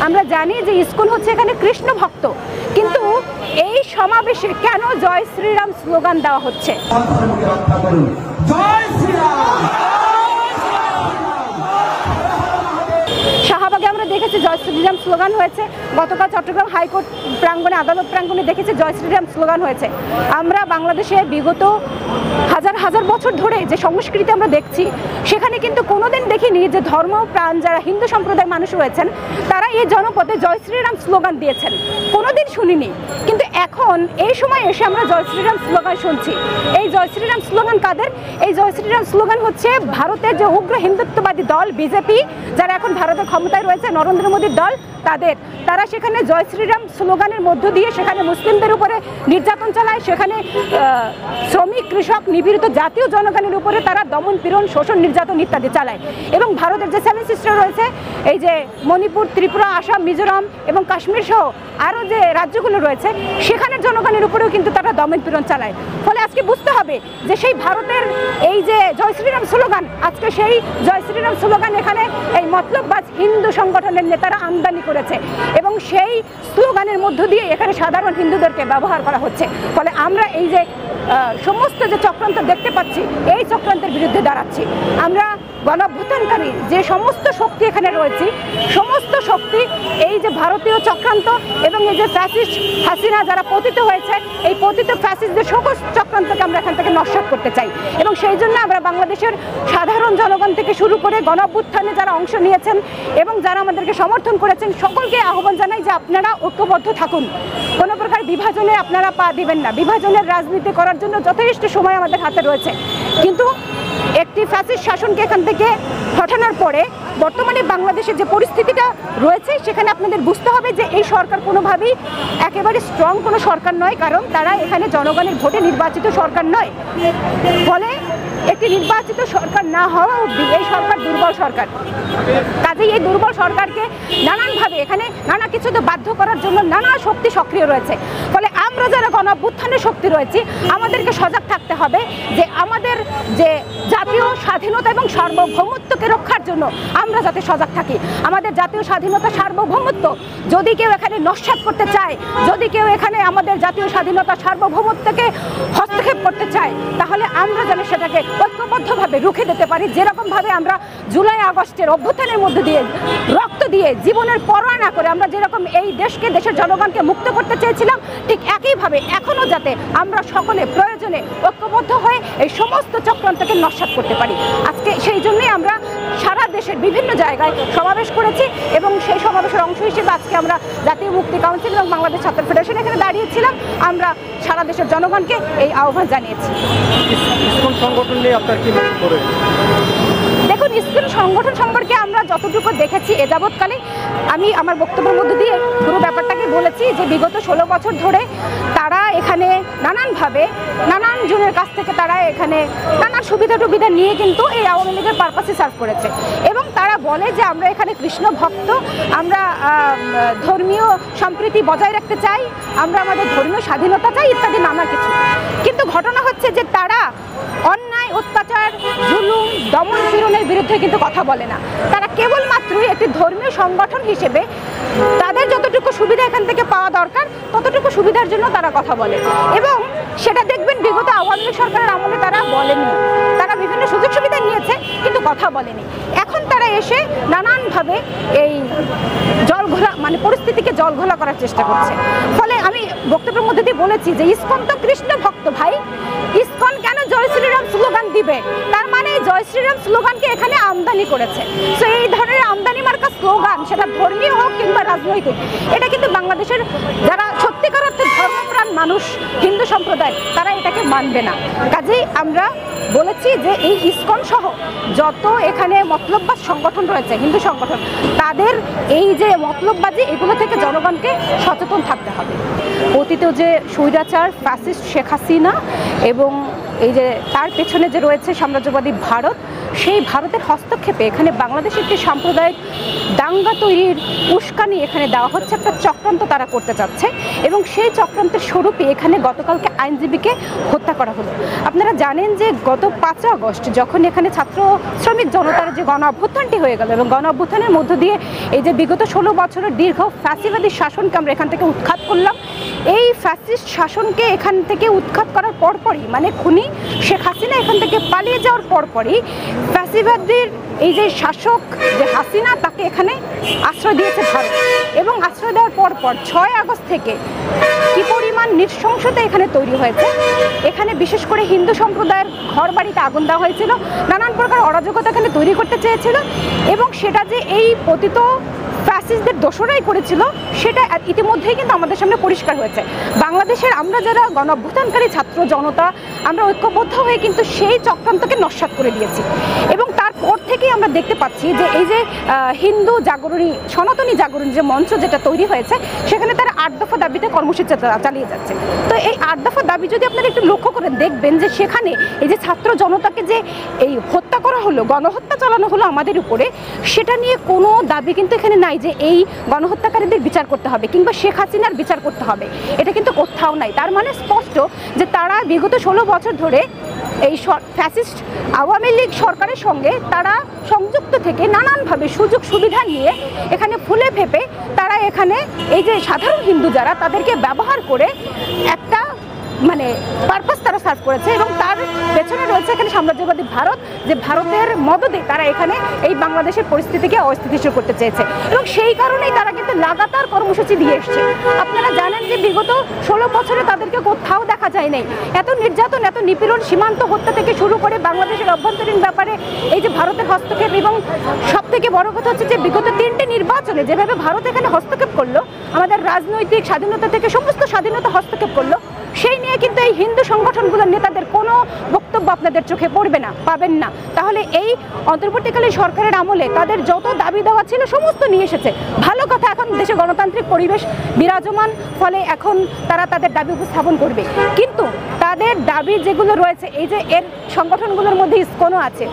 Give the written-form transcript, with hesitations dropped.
আমরা জানি যে ইসকন হচ্ছে এখানে কৃষ্ণ ভক্ত, কিন্তু এই সমাবেশে কেন জয় শ্রীরাম স্লোগান দেওয়া হচ্ছে? শাহবাগে আমরা দেখেছি জয় শ্রীরাম স্লোগান হয়েছে, গতকাল চট্টগ্রাম হাইকোর্ট প্রাঙ্গণে, আদালত প্রাঙ্গণে দেখেছি জয় শ্রীরাম স্লোগান হয়েছে। আমরা বাংলাদেশে বিগত হাজার হাজার বছর ধরে যে সংস্কৃতি আমরা দেখছি, সেখানে কিন্তু কোনোদিন দেখিনি যে ধর্ম প্রাণ যারা হিন্দু সম্প্রদায়ের মানুষ রয়েছেন তারা এই জনপদে জয় শ্রীরাম স্লোগান দিয়েছেন, কোনোদিন শুনিনি। কিন্তু এখন এই সময় এসে আমরা জয় শ্রীরাম স্লোগান শুনছি। এই জয় শ্রীরাম স্লোগান কাদের? এই জয় শ্রীরাম স্লোগান হচ্ছে ভারতের যে উগ্র হিন্দুত্ববাদী দল বিজেপি, যারা এখন ভারতের ক্ষমতায় রয়েছে, নরেন্দ্র মোদীর দল, তারা সেখানে জয় শ্রীরাম স্লোগানের মধ্য দিয়ে সেখানে মুসলিমদের উপরে নির্যাতন চালায়, সেখানে শ্রমিক কৃষক নিপীড়িত জাতীয় জনগণের উপরে তারা দমন পীড়ন শোষণ নির্যাতন ইত্যাদি চালায়। এবং ভারতের যে 7 সিস্টার রয়েছে, এই যে মণিপুর, ত্রিপুরা, আসাম, মিজোরাম এবং কাশ্মীর সহ আরও যে রাজ্যগুলো রয়েছে, সেখানের জনগণের উপরেও কিন্তু তারা দমন পীড়ন চালায়। ফলে আজকে বুঝতে হবে যে সেই ভারতের এই যে জয় শ্রীরাম স্লোগান, আজকে সেই জয় শ্রীরাম স্লোগান এখানে এই মতলববাজ হিন্দু সংগঠনের নেতারা আমদানি করেছে এবং সেই স্লোগানের মধ্য দিয়ে এখানে সাধারণ হিন্দুদেরকে ব্যবহার করা হচ্ছে। ফলে আমরা এই যে সমস্ত যে চক্রান্ত দেখতে পাচ্ছি, এই চক্রান্তের বিরুদ্ধে দাঁড়াচ্ছি। আমরা গণঅভ্যুত্থানকারী যে সমস্ত শক্তি এখানে রয়েছে, সমস্ত শক্তি এই যে ভারতীয় চক্রান্ত এবং এই যে ফ্যাসিস্ট হাসিনা যারা পতিত হয়েছে, এই পতিত ফ্যাসিস্টদের সকল চক্রান্তকে আমরা এখান থেকে নস্যাৎ করতে চাই। এবং সেই জন্য আমরা বাংলাদেশের সাধারণ জনগণ থেকে শুরু করে গণঅভ্যুত্থানে যারা অংশ নিয়েছেন এবং যারা আমাদেরকে সমর্থন করেছেন, সকলকে আহ্বান জানাই যে আপনারা ঐক্যবদ্ধ থাকুন, কোনো প্রকার বিভাজনে আপনারা পা দিবেন না। বিভাজনের রাজনীতি করার জন্য যথেষ্ট সময় আমাদের হাতে রয়েছে, কিন্তু একটি ফ্যাসিস্ট শাসনকে এখান থেকে হটানোর পরে বর্তমানে বাংলাদেশের যে পরিস্থিতিটা রয়েছে, সেখানে আপনাদের বুঝতে হবে যে এই সরকার কোনোভাবেই একেবারে স্ট্রং কোনো সরকার নয়, কারণ তারা এখানে জনগণের ভোটে নির্বাচিত সরকার নয়। ফলে একটি নির্বাচিত সরকার না হওয়া অবধি এই সরকার দুর্বল সরকার। কাজেই এই দুর্বল সরকারকে নানানভাবে এখানে নানা কিছুতে বাধ্য করার জন্য নানা শক্তি সক্রিয় রয়েছে। ফলে আমরা যারা গণঅভ্যুত্থানের শক্তি রয়েছি, আমাদেরকে সজাগ থাকতে হবে যে আমাদের যে জাতীয় স্বাধীনতা এবং সার্বভৌমত্বকে রক্ষার জন্য আমরা যাতে সজাগ থাকি। আমাদের জাতীয় স্বাধীনতা সার্বভৌমত্ব যদি কেউ এখানে নস্যাৎ করতে চায়, যদি কেউ এখানে আমাদের জাতীয় স্বাধীনতা সার্বভৌমত্বকে হস্তক্ষেপ করতে চায়, তাহলে আমরা যেন সেটাকে ঐক্যবদ্ধভাবে রুখে দিতে পারি। যেরকমভাবে আমরা জুলাই আগস্টের অভ্যুত্থানের মধ্যে দিয়ে রক্ত দিয়ে জীবনের পরোয়া না করে আমরা যেরকম এই দেশকে, দেশের জনগণকে মুক্ত করতে চেয়েছিলাম, ঠিক একইভাবে এখনও যাতে আমরা সকলে প্রয়োজনে ঐক্যবদ্ধ হয়ে এই সমস্ত চক্রান্তকে নস্যাৎ করতে পারি। আজকে সেই জন্যই আমরা সারা দেশের বিভিন্ন জায়গায় সমাবেশ করেছি এবং সেই সমাবেশের অংশ হিসেবে আজকে আমরা জাতীয় মুক্তি কাউন্সিল এবং বাংলাদেশ ছাত্র ফেডারেশন এখানে দাঁড়িয়েছিলাম। আমরা সারা দেশের জনগণকে এই আহ্বান জানিয়েছি। ইসকন সংগঠন নিয়ে আপনার কি মন্তব্য রয়েছে? দেখুন, ইসকন সংগঠন সম্পর্কে আমরা যতটুকু দেখেছি এ যাবৎকালে, আমি আমার বক্তব্যের মধ্যে দিয়ে পুরো ব্যাপারটাকে বলেছি যে বিগত 16 বছর ধরে তারা এখানে নানানভাবে নানান জনের কাছ থেকে তারা এখানে নানান সুবিধা টুবিধা নিয়ে কিন্তু এই আওয়ামী লীগের পারপাসে সার্ভ করেছে। এবং তারা বলে যে আমরা এখানে কৃষ্ণ ভক্ত, আমরা ধর্মীয় সম্প্রীতি বজায় রাখতে চাই, আমরা আমাদের ধর্মীয় স্বাধীনতা চাই ইত্যাদি নানা কিছু। কিন্তু ঘটনা হচ্ছে যে তারা অন্যায়, অত্যাচার, জুলুম, দমন পীড়নের বিরুদ্ধে কিন্তু কথা বলে না। তারা কেবলমাত্রই একটি ধর্মীয় সংগঠন হিসেবে তাদের যতটুকু সুবিধা এখান থেকে পাওয়া দরকার ততটুকু সুবিধার জন্য তারা কথা বলে। এবং সেটা দেখবেন বিগত আওয়ামী লীগ সরকারের আমলে তারা বলেনি, তারা বিভিন্ন সুযোগ সুবিধা নিয়েছে কিন্তু কথা বলেনি। এখন তারা এসে নানানভাবে এই জলঘোলা, মানে পরিস্থিতিকে জলঘোলা করার চেষ্টা করছে। ফলে আমি বক্তব্যের মধ্যে দিয়ে বলেছি যে ইসকন তো কৃষ্ণ ভক্ত ভাই, ইসকন কেন জয় শ্রীরাম স্লোগান দিবে? তার মানে জয় শ্রীরাম স্লোগানকে এখানে আমদানি করেছে। তো এই ধরনের আমদানি মার্কা স্লোগান, সেটা ধর্মীয় হোক কিংবা রাজনৈতিক, এটা কিন্তু বাংলাদেশের যারা সত্যিকার অর্থে ধর্মপ্রাণ মানুষ, হিন্দু সম্প্রদায়, তারা এটাকে মানবে না। কাজেই আমরা বলেছি যে এই ইসকন সহ যত এখানে মতলববাজ সংগঠন রয়েছে, হিন্দু সংগঠন, তাদের এই যে মতলববাজি, এগুলো থেকে জনগণকে সচেতন থাকতে হবে। অতীত যে স্বৈরাচার ফ্যাসিস্ট শেখ হাসিনা এবং এই যে তার পেছনে যে রয়েছে সাম্রাজ্যবাদী ভারত, সেই ভারতের হস্তক্ষেপে এখানে বাংলাদেশের একটি সাম্প্রদায়িক দাঙ্গা তৈরির উস্কানি এখানে দেওয়া হচ্ছে, একটা চক্রান্ত তারা করতে চাচ্ছে এবং সেই চক্রান্তের স্বরূপে এখানে গতকালকে আইনজীবীকে হত্যা করা হলো। আপনারা জানেন যে গত 5 আগস্ট যখন এখানে ছাত্র শ্রমিক জনতার যে গণ অভ্যুত্থানটি হয়ে গেল এবং গণ অভ্যুত্থানের মধ্য দিয়ে এই যে বিগত 16 বছরের দীর্ঘ ফ্যাসিবাদী শাসনকে আমরা এখান থেকে উৎখাত করলাম, এই ফ্যাসিস্ট শাসনকে এখান থেকে উৎখাত করার পরপরই মানে খুনি শেখ হাসিনা এখান থেকে পালিয়ে যাওয়ার পরপরই ফ্যাসিবাদীর এই যে শাসক যে হাসিনা তাকে এখানে আশ্রয় দিয়েছে ভারত এবং আশ্রয় দেওয়ার পরপর 6 আগস্ট থেকে কি পরিমাণ নৃশংসতা এখানে তৈরি হয়েছে। এখানে বিশেষ করে হিন্দু সম্প্রদায়ের ঘর বাড়িতে আগুন দেওয়া হয়েছিল, নানান প্রকার অরাজকতা এখানে তৈরি করতে চেয়েছিল এবং সেটা যে এই পতিত ফ্যাসিস্টদের দোসরাই করেছিল সেটা ইতিমধ্যেই কিন্তু আমাদের সামনে পরিষ্কার হয়েছে। বাংলাদেশের আমরা যারা গণ অভ্যুত্থানকারী ছাত্র জনতা আমরা ঐক্যবদ্ধ হয়ে কিন্তু সেই চক্রান্তকে নস্যাৎ করে দিয়েছি এবং তারপর থেকেই আমরা দেখতে পাচ্ছি যে এই যে হিন্দু জাগরণী সনাতনী জাগরণী যে মঞ্চ যেটা তৈরি হয়েছে সেখানে তারা 8 দফা দাবিতে কর্মসূচি চালিয়ে যাচ্ছে। তো এই 8 দফা দাবি যদি আপনারা একটু লক্ষ্য করে দেখবেন যে সেখানে এই যে ছাত্র জনতাকে যে এই হত্যা করা হলো, গণহত্যা চালানো হলো আমাদের উপরে, সেটা নিয়ে কোনো দাবি কিন্তু এখানে নাই যে এই গণহত্যাকারীদের বিচার করতে হবে কিংবা শেখ হাসিনার বিচার করতে হবে, এটা কিন্তু কোথাও নাই। তার মানে স্পষ্ট যে তারা বিগত 16 বছর ধরে এই ফ্যাসিস্ট আওয়ামী লীগ সরকারের সঙ্গে তারা সংযুক্ত থেকে নানানভাবে সুযোগ সুবিধা নিয়ে এখানে ফুলে ফেপে তারা এখানে এই যে সাধারণ হিন্দু যারা তাদেরকে ব্যবহার করে একটা মানে পারপাস তারা সার্ভ করেছে এবং তার পেছনে রয়েছে এখানে সাম্রাজ্যবাদী ভারত, যে ভারতের মদদে তারা এখানে এই বাংলাদেশের পরিস্থিতিকে অস্থিতিশীল করতে চেয়েছে এবং সেই কারণেই তারা কিন্তু লাগাতার কর্মসূচি দিয়ে এসছে। আপনারা জানেন যে বিগত 16 বছরে তাদেরকে কোথাও দেখা যায় নাই এত নির্যাতন, এত নিপীড়ন, সীমান্ত হত্যা থেকে শুরু করে বাংলাদেশের অভ্যন্তরীণ ব্যাপারে এই যে ভারতের হস্তক্ষেপ এবং সব থেকে বড় কথা হচ্ছে যে বিগত 3টে নির্বাচনে যেভাবে ভারত এখানে হস্তক্ষেপ করলো, আমাদের রাজনৈতিক স্বাধীনতা থেকে সমস্ত স্বাধীনতা হস্তক্ষেপ করলো, সেই নিয়ে কিন্তু এই হিন্দু সংগঠনগুলোর নেতাদের কোনো বক্তব্য আপনাদের চোখে পড়বে না, পাবেন না। তাহলে এই অন্তর্বর্তীকালীন সরকারের আমলে তাদের যত দাবি দেওয়া ছিল সমস্ত নিয়ে এসেছে। ভালো কথা, এখন দেশে গণতান্ত্রিক পরিবেশ বিরাজমান, ফলে এখন তারা তাদের দাবি উপস্থাপন করবে, কিন্তু তাদের দাবি যেগুলো রয়েছে এই যে এর সংগঠনগুলোর মধ্যে ইসকনও আছে।